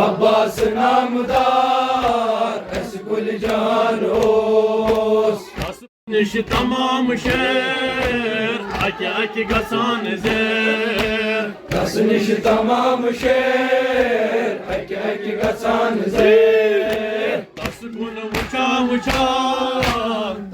अब्बास नामदार अस गुल जानोस निश तमाम शेर अकि अकि गसान ज़ेर तस निश तमाम शेर अकि अकि गसान ज़ेर तस गुन वुचा वुचा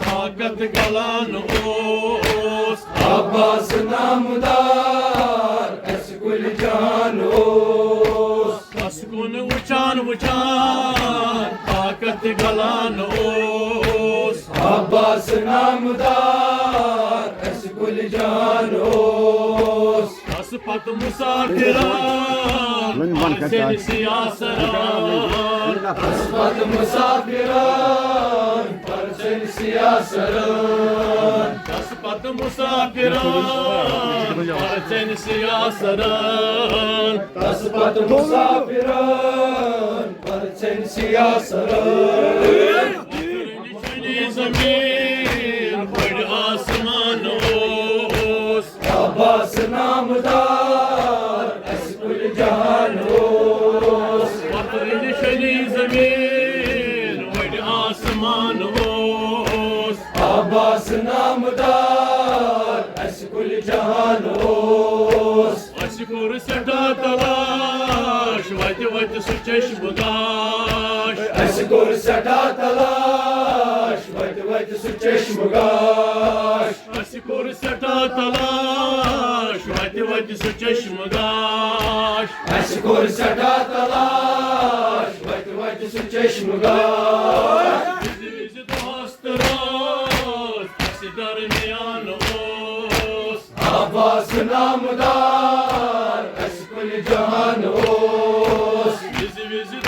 ताकत गलान ओस अब्बास नामदार अस गुल जानोस तस गुन वुचान वुचान ताकत गलान ओस अब्बास नामदार अस गुल जानोस तस पत मुसाफिरान हसन सियासरान असफत मुसाफिरान परचन सियासरान तस पत मुसाफिरान परचन सियासरान असफत मुसाफिरान परचन सियासरान ज़मीन बड़ आसमान ओस अब्बास नामदार अस गुल जानोस निशनी ज़मीन बड़ आसमान ओस अब्बास नामदार अस गुल जानोस अशकुर सटा तलाश वत वत सु चश्म गाश अस गुर सटा तलाश वत वत सु चश्म गाश अशकुर सटा तलाश वत वत सु चश्म गाश अस गुर सटा तलाश वत वत सु चश्म गाश विज दोस्त रोज अस दरमियान ओस अब्बास नामदार अस गुल जानोस विज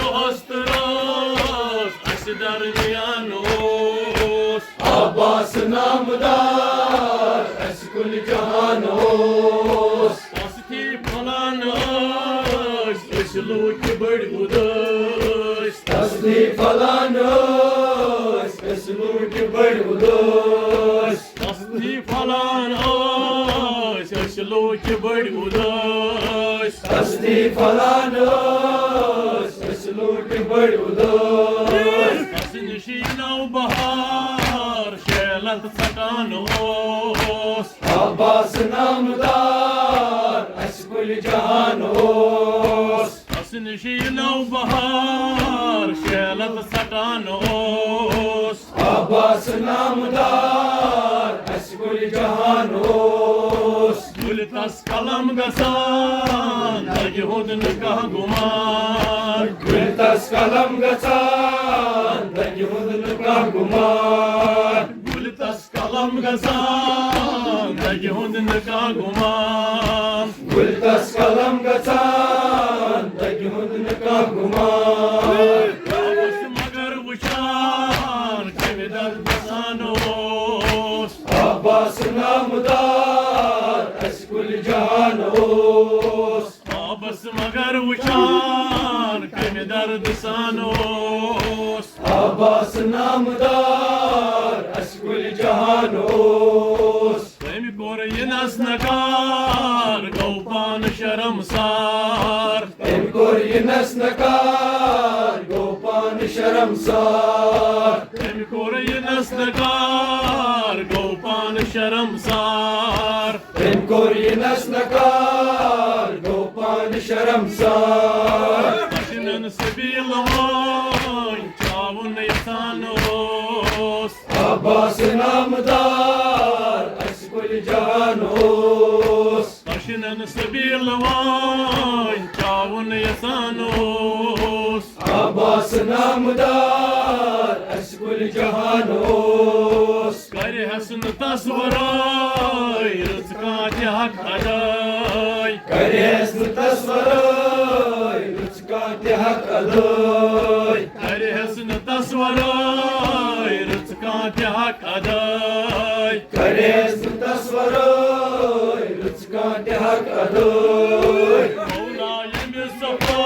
दोस्त रोज अस दरमियान ओस अब्बास नामदार अस गुल जानोस Pasti falan öz, ışılık bır udaş. तस्दी फलानोस असलूट बड़ उदास Pasti falan öz, ışılık bır udaş. तस्दी फलानोस असलूट बड़ उदास Kasın şinav bahar, şelant satan os. Abbas नामदार अस गुल जानोस Kasın şinav bahar, şelant satan os. Abbas नामदार अस गुल जानोस Gül tas kalam gasan, dagi hudun kah guman. गुल तस कलम गसान दगी हुदन का गुमान Gül tas kalam gasan, dagi hudun kah guman. गुल तस कलम गसान दगी हुदन का गुमान Kabus magar uçan, kemidar basanos. Abbas नामदार अस गुल जानोस Kabus magar uçan, kemidar basanos. Abbas नामदार अस गुल जानोस Kemi koreyin asnakar, gaupan şaramsar. इन कोरियनस नकार गोपान शर्मसार Kemi koreyin asnakar, gaupan şaramsar. इन कोरियनस नकार गोपान शर्मसार Başının sebilavan, çavun yasanos. Abbas नामदार अस गुल जानोस Başının sebilavan, çavun yasanos. Abbas नामदार अस गुल जानोस Gayri hasın tasvaray, rızkati hak aday. करेस तस्वराय रुचकात हक अदोय Gayri hasın tasvaray, rızkati hak aday. करेस तस्वराय रुचकात हक अदोय Mevlayim Mustafa,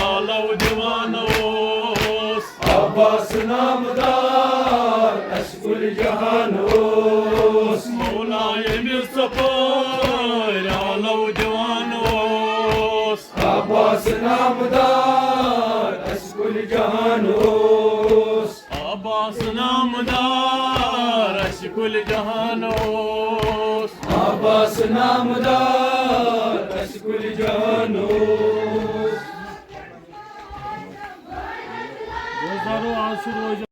alav divanos. Abbas नामदार अस गुल जानोस Mevlayim Mustafa, alav divanos. Abbas नामदार عباس نامدار اشكل جهانوس عباس نامدار اشكل جهانوس. روزدارو عاشور